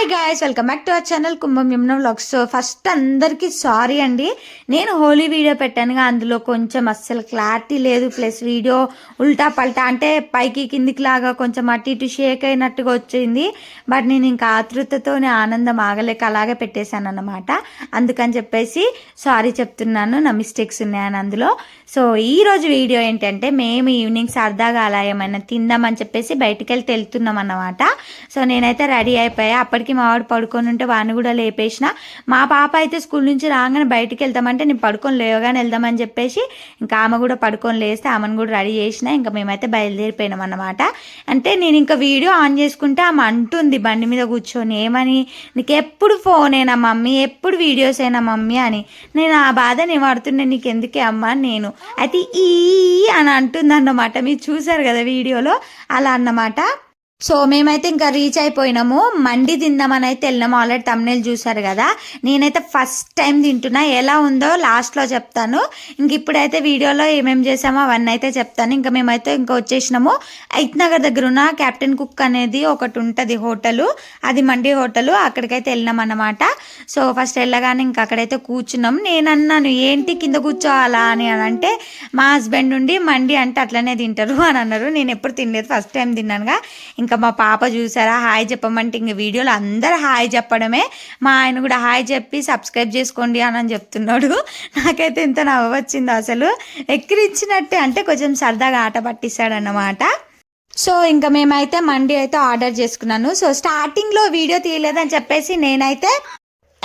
Hi guys, welcome back to our channel Kumbham Yamuna vlogs. So first అందరికీ sorry అండి. నేను Holi video పెట్టానుగా, అందులో కొంచెం అస్సలు క్లారిటీ లేదు. ప్లస్ వీడియో ఉల్టా పల్టా అంటే పైకి కిందికి లాగా కొంచెం అటు ఇటు షేక్ అయినట్టుగా వచ్చింది. బట్ నేను ఇంకా ఆతృతతోనే ఆనందం ఆగలేక అలాగే పెట్టేశాను అన్నమాట. అందుకని చెప్పేసి సారీ చెప్తున్నాను, నా మిస్టేక్స్ ఉన్నాయని అందులో. సో ఈరోజు వీడియో ఏంటంటే, మేము ఈవినింగ్ సరదాగా అలా ఏమైనా తిందామని చెప్పేసి బయటికి వెళ్తున్నాం అన్నమాట. సో నేనైతే రెడీ అయిపోయా. అప్పటికి మా వాడు పడుకొని ఉంటే వాడిని కూడా లేపేసిన. మా పాప అయితే స్కూల్ నుంచి రాగానే బయటికి వెళ్తామంటే నేను పడుకొని లేవగానే వెళ్దామని చెప్పేసి ఇంకా ఆమె కూడా పడుకొని లేస్తే ఆమెను కూడా రెడీ చేసిన. ఇంకా మేమైతే బయలుదేరిపోయినాం అన్నమాట. అంటే నేను ఇంకా వీడియో ఆన్ చేసుకుంటే ఆమె అంటుంది బండి మీద కూర్చొని, ఏమని, నీకు ఎప్పుడు ఫోనేనా మమ్మీ, ఎప్పుడు వీడియోస్ అయినా మమ్మీ అని. నేను ఆ బాధ నేను పడుతున్నాను, నీకు ఎందుకే అమ్మ నేను అయితే ఈ అని అంటుంది అన్నమాట. మీరు చూసారు కదా వీడియోలో, అలా అన్నమాట. సో మేమైతే ఇంకా రీచ్ అయిపోయినాము. మండి తిందామని అయితే వెళ్ళినాము. ఆల్రెడీ తమ్నేల్ చూసారు కదా. నేనైతే ఫస్ట్ టైం తింటున్నా, ఎలా ఉందో లాస్ట్లో చెప్తాను. ఇంక ఇప్పుడైతే వీడియోలో ఏమేమి చేసామో అవన్నీ అయితే చెప్తాను. ఇంకా మేమైతే ఇంకా వచ్చేసినాము. ఐత్ నగర్ దగ్గర ఉన్న క్యాప్టెన్ కుక్ అనేది ఒకటి ఉంటుంది హోటలు, అది మండి హోటలు. అక్కడికైతే వెళ్ళినాం అన్నమాట. సో ఫస్ట్ వెళ్ళగానే ఇంకా అక్కడైతే కూర్చున్నాం. నేను అన్నాను ఏంటి కింద కూర్చోవాలా అని అంటే మా హస్బెండ్ నుండి మండి అంటే అట్లనే తింటారు అని అన్నారు. నేను ఎప్పుడు తినలేదు, ఫస్ట్ టైం తిన్నానుగా. ఇంకా మా పాప చూసారా, హాయ్ చెప్పమంటే ఇంక వీడియోలో అందరు హాయ్ చెప్పడమే. మా ఆయన కూడా హాయ్ చెప్పి సబ్స్క్రైబ్ చేసుకోండి అని చెప్తున్నాడు. నాకైతే ఎంత నవ్వు వచ్చిందో అసలు. ఎక్కిరిచ్చినట్టే, అంటే కొంచెం సరదాగా ఆట పట్టిస్తాడు అన్నమాట. సో ఇంకా మేమైతే మండి అయితే ఆర్డర్ చేసుకున్నాను. సో స్టార్టింగ్లో వీడియో తీయలేదని చెప్పేసి నేనైతే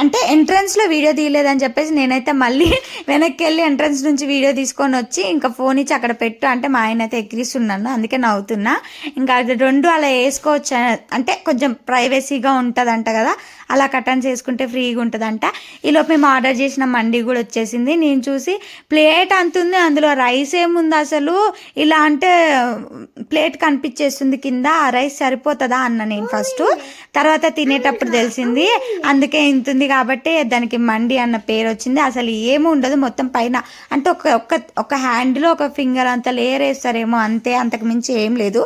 అంటే ఎంట్రన్స్లో వీడియో తీయలేదని చెప్పేసి నేనైతే మళ్ళీ వెనక్కి వెళ్ళి ఎంట్రన్స్ నుంచి వీడియో తీసుకొని వచ్చి ఇంకా ఫోన్ ఇచ్చి అక్కడ పెట్టు అంటే మా ఆయన అయితే ఎక్కిరిస్తున్నాను, అందుకే నవ్వుతున్నా. ఇంకా అది రెండు అలా వేసుకోవచ్చు, అంటే కొంచెం ప్రైవసీగా ఉంటుందంట కదా, అలా కటన్స్ వేసుకుంటే ఫ్రీగా ఉంటుందంట. ఈలోపు మేము ఆర్డర్ చేసిన మండి కూడా వచ్చేసింది. నేను చూసి ప్లేట్ అంతుంది, అందులో రైస్ ఏముంది అసలు, ఇలా అంటే ప్లేట్ కనిపించేస్తుంది కింద, ఆ రైస్ సరిపోతుందా అన్న నేను ఫస్ట్. తర్వాత తినేటప్పుడు తెలిసింది అందుకే ఇంతుంది కాబట్టి దానికి మండి అన్న పేరు వచ్చింది. అసలు ఏమీ ఉండదు, మొత్తం పైన అంటే ఒక హ్యాండ్లో ఒక ఫింగర్ అంత లేయర్ వేస్తారేమో అంతే, అంతకు మించి ఏం లేదు.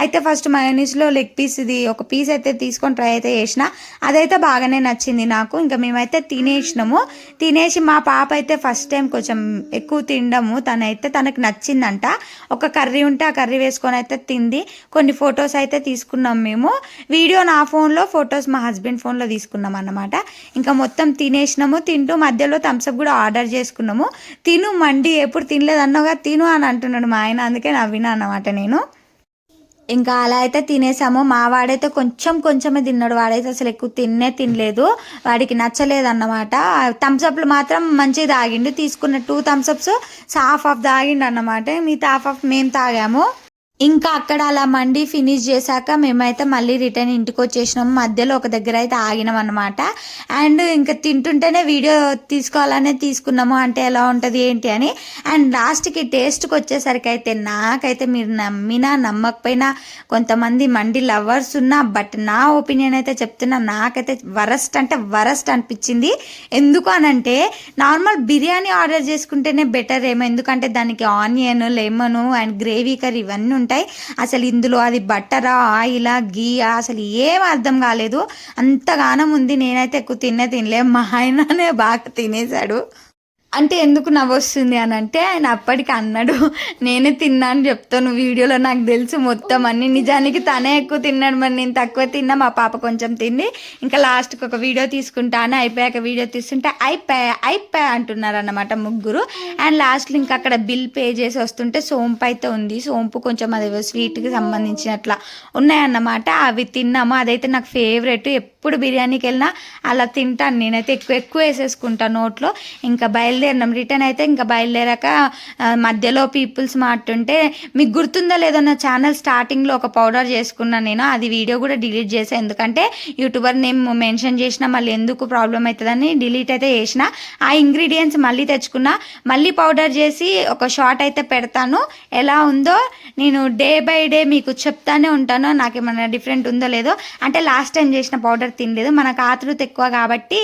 అయితే ఫస్ట్ మయోనీస్లో లెగ్ పీస్ ఇది ఒక పీస్ అయితే తీసుకొని ట్రై అయితే చేసిన, అదైతే బాగానే నచ్చింది నాకు. ఇంకా మేమైతే తినేసినాము. తినేసి మా పాప అయితే ఫస్ట్ టైం కొంచెం ఎక్కువ తినడము, తనకు నచ్చిందంట. ఒక కర్రీ ఉంటే ఆ కర్రీ వేసుకొని అయితే తింది. కొన్ని ఫొటోస్ అయితే తీసుకున్నాం మేము. వీడియో నా ఫోన్లో, ఫొటోస్ మా హస్బెండ్ ఫోన్లో తీసుకున్నాం అన్నమాట. ఇంకా మొత్తం తినేసినాము. తింటూ మధ్యలో థమ్స్అప్ కూడా ఆర్డర్ చేసుకున్నాము. తిను మండి ఎప్పుడు తినలేదు అన్నావుగా, తిను అని అంటున్నాడు మా ఆయన, అందుకే నవ్వినా అన్నమాట నేను. ఇంకా అలా అయితే తినేసాము. మా వాడైతే కొంచెమే తిన్నాడు, వాడైతే అసలు ఎక్కువ తినలేదు, వాడికి నచ్చలేదు అన్నమాట. థమ్స్అప్లు మాత్రం మంచిగా తాగిండు. తీసుకున్న 2 థమ్స్అప్స్ హాఫ్ తాగిండు అన్నమాట, మిగతా హాఫ్ మేము తాగాము. ఇంకా అక్కడ అలా మండి ఫినిష్ చేశాక మేమైతే మళ్ళీ రిటర్న్ ఇంటికి వచ్చేసినాము. మధ్యలో ఒక దగ్గర అయితే ఆగినాం అనమాట. అండ్ ఇంకా తింటుంటేనే వీడియో తీసుకోవాలనే తీసుకున్నాము, అంటే ఎలా ఉంటుంది ఏంటి అని. అండ్ లాస్ట్కి టేస్ట్కి వచ్చేసరికి అయితే నాకైతే, మీరు నమ్మినా నమ్మకపోయినా, కొంతమంది మండి లవర్స్ ఉన్నా, బట్ నా ఒపీనియన్ అయితే చెప్తున్నా, నాకైతే వరస్ట్ అంటే వరస్ట్ అనిపించింది. ఎందుకు అనంటే నార్మల్ బిర్యానీ ఆర్డర్ చేసుకుంటేనే బెటర్ ఏమో, ఎందుకంటే దానికి onion, lemon and gravy curry ఇవన్నీ ఉంటాయి. అసలు ఇందులో అది బట్టరా, ఆయిలా, గీయా, అసలు ఏం అర్థం కాలేదు. అంతగానం ఉంది. నేనైతే ఎక్కువ తినలే, మా ఆయననే బాగా తినేశాడు. అంటే ఎందుకు నవ్వొస్తుంది అని అంటే, ఆయన అప్పటికి అన్నాడు నేనే తిన్నా అని చెప్తాను వీడియోలో, నాకు తెలుసు మొత్తం అన్ని. నిజానికి తనే ఎక్కువ తిన్నాడు, మరి నేను తక్కువ తిన్నా. మా పాప కొంచెం తింది. ఇంకా లాస్ట్కి ఒక వీడియో తీసుకుంటాను, అయిపోయాక వీడియో తీస్తుంటే అయిపోయా అంటున్నారు అన్నమాట ముగ్గురు. అండ్ లాస్ట్లో ఇంకా అక్కడ బిల్ పే చేసి వస్తుంటే సోంపు అయితే ఉంది. సోంపు కొంచెం అది స్వీట్కి సంబంధించినట్లా ఉన్నాయన్నమాట. అవి తిన్నాము. అదైతే నాకు ఫేవరెట్. ఎప్పుడు బిర్యానీకి వెళ్ళినా అలా తింటాను నేనైతే, ఎక్కువ వేసేసుకుంటాను నోట్లో. ఇంకా బయలుదేరినాం. రిటర్న్ అయితే ఇంకా బయలుదేరాక మధ్యలో పీపుల్స్ మార్ట్ ఉంటే, మీకు గుర్తుందో లేదో నా ఛానల్ స్టార్టింగ్లో ఒక పౌడర్ చేసుకున్నాను నేను, అది వీడియో కూడా డిలీట్ చేసాను. ఎందుకంటే యూట్యూబర్ నేమ్ మెన్షన్ చేసిన మళ్ళీ ఎందుకు ప్రాబ్లం అవుతుందని డిలీట్ అయితే చేసిన. ఆ ఇంగ్రీడియంట్స్ మళ్ళీ తెచ్చుకున్నా, మళ్ళీ పౌడర్ చేసి ఒక షార్ట్ అయితే పెడతాను. ఎలా ఉందో నేను డే బై డే మీకు చెప్తానే ఉంటాను, నాకేమన్నా డిఫరెంట్ ఉందో లేదో. అంటే లాస్ట్ టైం చేసిన పౌడర్ తినలేదు, మనకు ఆతృత ఎక్కువ కాబట్టి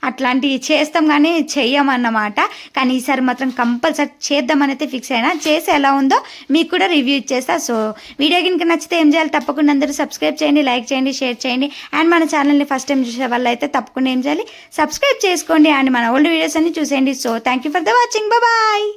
అట్లాంటివి చేస్తాం కానీ చెయ్యమన్నమాట. అనమాట. కానీ ఈసారి మాత్రం కంపల్సరీ చేద్దామని అయితే ఫిక్స్ అయినా. చేసి ఎలా ఉందో మీకు కూడా రివ్యూ ఇచ్చేస్తా. సో వీడియో కనుక నచ్చితే ఏం చేయాలి, తప్పకుండా అందరూ సబ్స్క్రైబ్ చేయండి, లైక్ చేయండి, షేర్ చేయండి. అండ్ మన ఛానల్ని ఫస్ట్ టైం చూసే వాళ్ళు అయితే తప్పకుండా ఏం చేయాలి, సబ్స్క్రైబ్ చేసుకోండి. అండ్ మన ఓల్డ్ వీడియోస్ అన్ని చూసేయండి. So thank you for the watching. Bye.